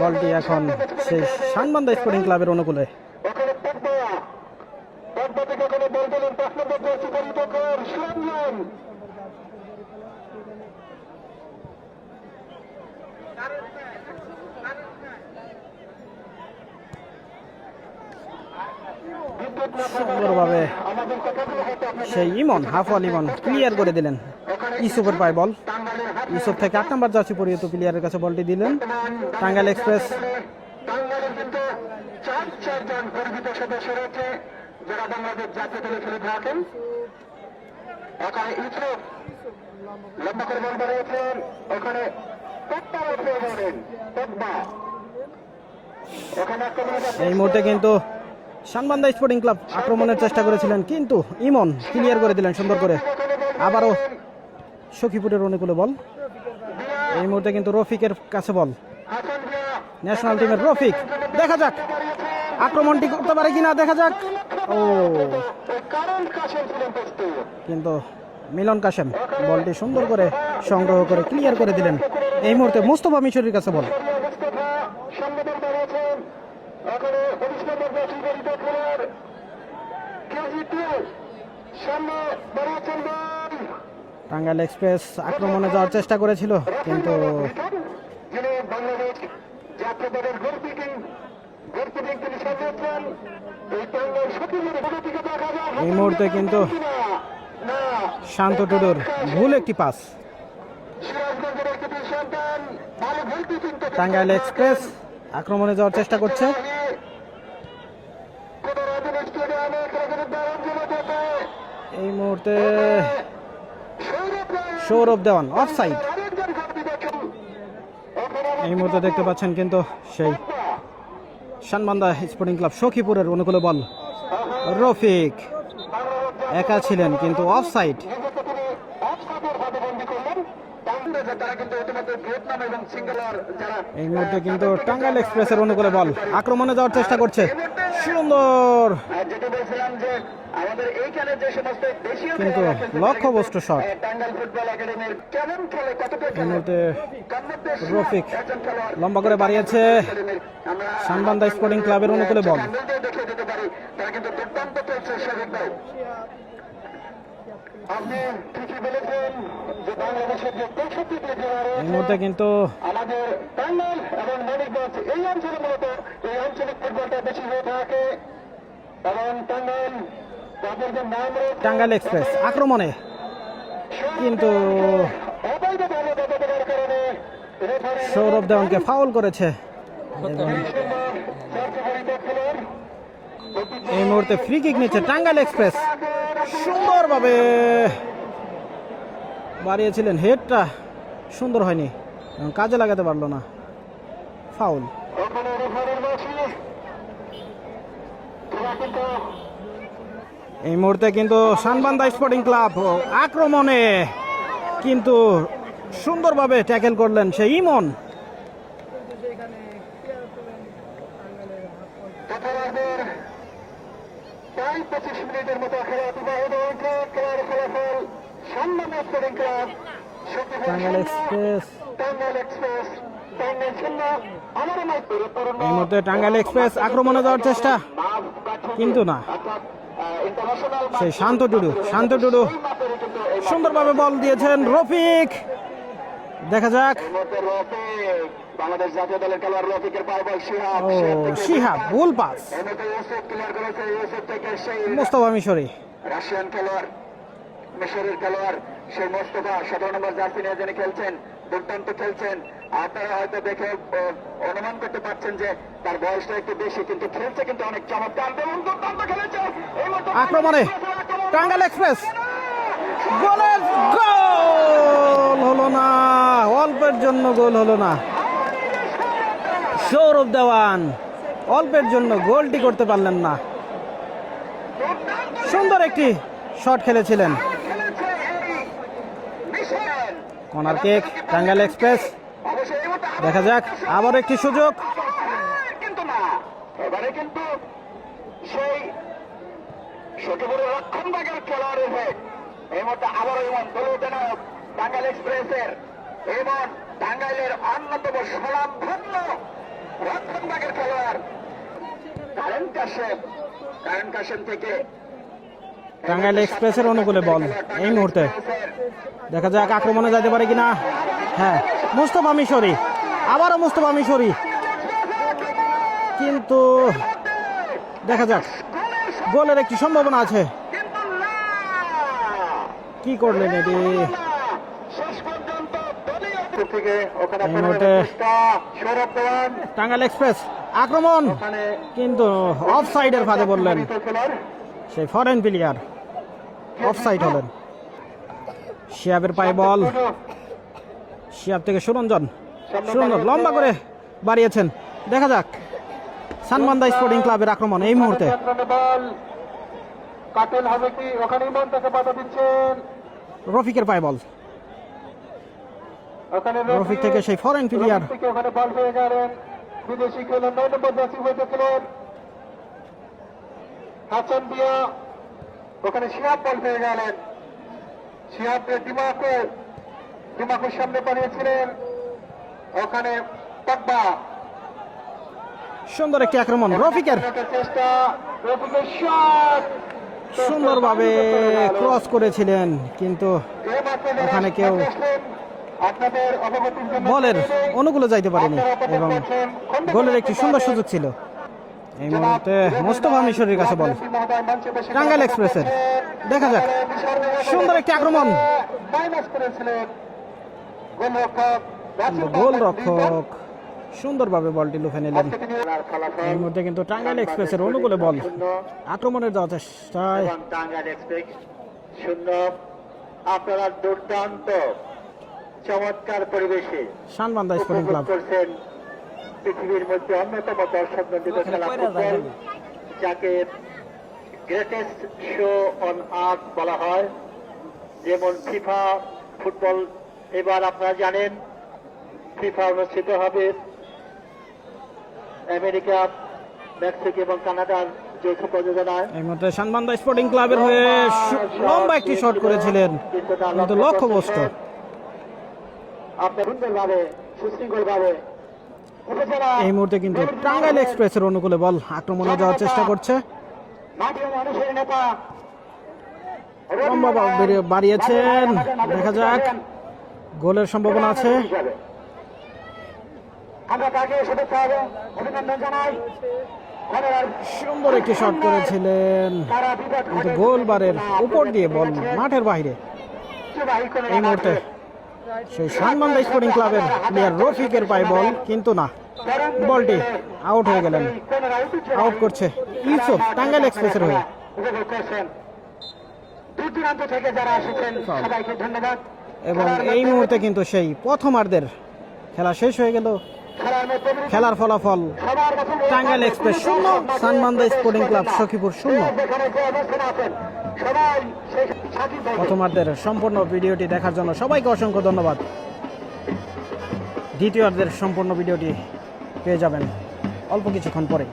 বলটি এখন সেই শানবান্দা স্পোর্টিং ক্লাবের অনুকূলে। সুন্দরভাবে সেই ইমন হাফওয়াল ইমন ক্লিয়ার করে দিলেন। ইউসুফের পায় বল, ইউসুফ থেকে 8 নম্বর জার্সি পরিহিত প্লেয়ারের কাছে বলটি দিলেন। টাঙ্গাইল এক্সপ্রেস যারা বাংলাদেশ জাতীয় দলে খেলে থাকেন। এখানে ইউসুফ লম্বা করে বল বাড়িয়েছেন, ওখানে এই মুহূর্তে কিন্তু শানবান্দা স্পোর্টিং ক্লাব আক্রমণের চেষ্টা করেছিলেন, কিন্তু ইমন ক্লিয়ার করে দিলেন সুন্দর করে। আবারও সখীপুরের অনুকূলে বল। এই মুহূর্তে কিন্তু রফিকের কাছে বল, ন্যাশনাল টিমের রফিক। দেখা যাক আক্রমণটি করতে পারে কিনা, দেখা যাক। ও কিন্তু মিলন কাশেম বলটি সুন্দর করে সংগ্রহ করে ক্লিয়ার করে দিলেন। এই মুহূর্তে মুস্তফা মিশরের কাছে বল। টাঙ্গাইল এক্সপ্রেস আক্রমণে যাওয়ার চেষ্টা করেছিল, কিন্তু এই মুহূর্তে কিন্তু শান্ত টুডুর ভুল একটি পাস। টাঙ্গাইল এক্সপ্রেস আক্রমণে যাওয়ার চেষ্টা করছে। এই মুহূর্তে সৌরভ দেওয়ান অফসাইড। এই মুহূর্তে দেখতে পাচ্ছেন কিন্তু সেই শানবান্দা স্পোর্টিং ক্লাব সখীপুরের অনুকূলে বল। রফিক একা ছিলেন কিন্তু অফসাইড। এই মুহূর্তে কিন্তু টাঙ্গাইল এক্সপ্রেসের অনুকূলে বল, আক্রমণে যাওয়ার চেষ্টা করছে। সুন্দর কিন্তু লক্ষ্যবস্তু শট। এই মুহূর্তে রফিক লম্বা করে বাড়িয়েছে। শানবান্দা স্পোর্টিং ক্লাবের অনুকূলে বল। এই মুহূর্তে কিন্তু আমাদের টাঙ্গাইল এবং মানিকগঞ্জ এই অঞ্চলে মূলত এই আঞ্চলিক ফুটবলটা বেশি হয়ে থাকে এবং টাঙ্গাইল এক্সপ্রেস আক্রমণে, কিন্তু সৌরভ দেওয়ানকে ফাউল করেছে। এই মুহূর্তে ফ্রি কিক নিচ্ছে টাঙ্গাইল এক্সপ্রেস। সুন্দরভাবে বাড়িয়েছিলেন, হেডটা সুন্দর হয়নি, কাজে লাগাতে পারলো না, ফাউল। এই মুহূর্তে কিন্তু শানবান্দা স্পোর্টিং ক্লাব আক্রমণে, কিন্তু সুন্দরভাবে ট্যাকেল করলেন সেই ইমন। টাঙ্গাইল এক্সপ্রেস এই মুহূর্তে টাঙ্গাইল এক্সপ্রেস আক্রমণে যাওয়ার চেষ্টা, কিন্তু না, সেই শান্ত টুডু সুন্দরভাবে বল দিয়েছেন রফিক। দেখা যাক, বাংলাদেশ জাতীয় দলের খেলোয়াড় রফিকের পার বল শিহাব ভুল পাস। মোস্তফা মিশরি রাশিয়ান খেলোয়াড়, মিশরের খেলোয়াড় সেই মোস্তফা 17 নম্বর জার্সি নিয়ে যিনি খেলছেন, দুর্দান্ত খেলছেন। আপনারা হয়তো দেখে অনুমান করতে পারছেন যে তার বয়সটা একটু বেশি, কিন্তু খেলছে কিন্তু অনেক চমৎকার, দুর্দান্ত খেলেছে। আক্রমণে টাঙ্গাইল এক্সপ্রেস, গোলের গোল হলো না, অল্পের জন্য গোল হলো না। সৌরভ দেওয়ান অল্পের জন্য গোলটি করতে পারলেন না। সুন্দর একটি শট খেলেছিলেন। Corner kick Tangail express. দেখা যাক আবার একটি সুযোগ, কিন্তু না, এবারে কিন্তু সেই সখীপুরের রক্ষণভাগের খেলোয়াড়ের হয়ে এই মুহূর্তে আবারও ইমন বলে টাঙ্গাইল এক্সপ্রেসের ইমন টাঙ্গাইলের অন্যতম স্বনামধন্য রক্ষণভাগের খেলোয়াড় কারেন্ট কাশেম থেকে টাঙ্গাইল এক্সপ্রেসের অনুকূলে বল এই মুহূর্তে। দেখা যাক আক্রমণে যেতে পারে কিনা। হ্যাঁ, মুস্তফা মিশরি, আবারও মুস্তফা মিশরি, কিন্তু দেখা যাক গোলের একটি সম্ভাবনা আছে। কি করলেন এটি? এই মুহূর্তে টাঙ্গাইল এক্সপ্রেস আক্রমণ, কিন্তু অফ সাইডের ফাঁদে বললেন সেই ফরেন প্লেয়ার, অফ সাইড হলেন। শিয়াবের পায়ে বল, শিয়াব থেকে সুরঞ্জন লম্বা করে বাড়িয়েছেন। দেখা যাক সানবান্দা স্পোর্টিং ক্লাবের আক্রমণ এই মুহূর্তে। রফিকের পায়ে বল, রফিক থেকে সেই ফরেন প্লেয়ার। বিদেশি খেলেন 9 নম্বর জার্সি হইতে খেলেন হাসান দিয়া, ওখানে শিহাব বল পেয়ে গেলেন। শিহাবের দিমাকুর সামনে পাঠিয়েছিলেন, ওখানে পদ্মা। সুন্দর একটি আক্রমণ রফিকের, চেষ্টা, রফিকের শট সুন্দরভাবে ক্রস করেছিলেন, কিন্তু ওখানে কেউ আপনাদের অবগতির জন্য বলের অনুকূলে যাইতে পারেনি এবং গোলের একটি সুন্দর সুযোগ ছিল। এই মুহূর্তে মুস্তফা মিশরের কাছে বল টাঙ্গাইল এক্সপ্রেসের। দেখা যাক সুন্দর একটি আক্রমণ, গোলরক্ষক সুন্দরভাবে বলটি লুফে নিলেন। এই মুহূর্তে কিন্তু টাঙ্গাইল এক্সপ্রেসের অনুকূলে বল, আক্রমণের যাওয়ার চেষ্টায় টাঙ্গাইল এক্সপ্রেস শূন্য। আপনারা দুর্দান্ত চমৎকার পরিবেশে সানবান্দা স্পোর্টিং ক্লাব করছেন পৃথিবীর মধ্যে অন্যতম দর্শক নন্দিত খেলা ফুটবল, যাকে গ্রেটেস্ট শো অন আর্থ বলা হয়। যেমন ফিফা ফুটবল, এবার আপনারা জানেন ফিফা অনুষ্ঠিত হবে আমেরিকা, মেক্সিকো এবং কানাডার যৌথ প্রযোজনায়। এই মুহূর্তে সানবান্দা স্পোর্টিং ক্লাবের হয়ে লম্বা একটি শট করেছিলেন, কিন্তু লক্ষ্যভ্রষ্ট। এই মুহূর্তে কিন্তু টাঙ্গাইল এক্সপ্রেসের অনুকূলে বল, আক্রমণে যাওয়ার চেষ্টা করছে। লম্বা বাড়িয়েছেন, দেখা যাক গোলের সম্ভাবনা আছে। সুন্দর একটি শট করেছিলেন, কিন্তু গোল বারের উপর দিয়ে বল মাঠের বাইরে। এই মুহূর্তে সেই সানবান্দা স্পোর্টিং ক্লাবের প্লেয়ার রফিকের পায়ে বল, কিন্তু না, বলটি আউট হয়ে গেলেন। আউট করছে ইউসুফ টাঙ্গাইল এক্সপ্রেসের হয়ে। এবং এই মুহূর্তে কিন্তু সেই প্রথমার্ধের খেলা শেষ হয়ে গেল। খেলার ফলাফল Tangail express 0, Sanbanda sporting club Sakhipur 0। প্রথমার্ধের সম্পূর্ণ ভিডিওটি দেখার জন্য সবাইকে অসংখ্য ধন্যবাদ। দ্বিতীয়ার্ধের সম্পূর্ণ ভিডিওটি পেয়ে যাবেন অল্প কিছুক্ষণ পরে।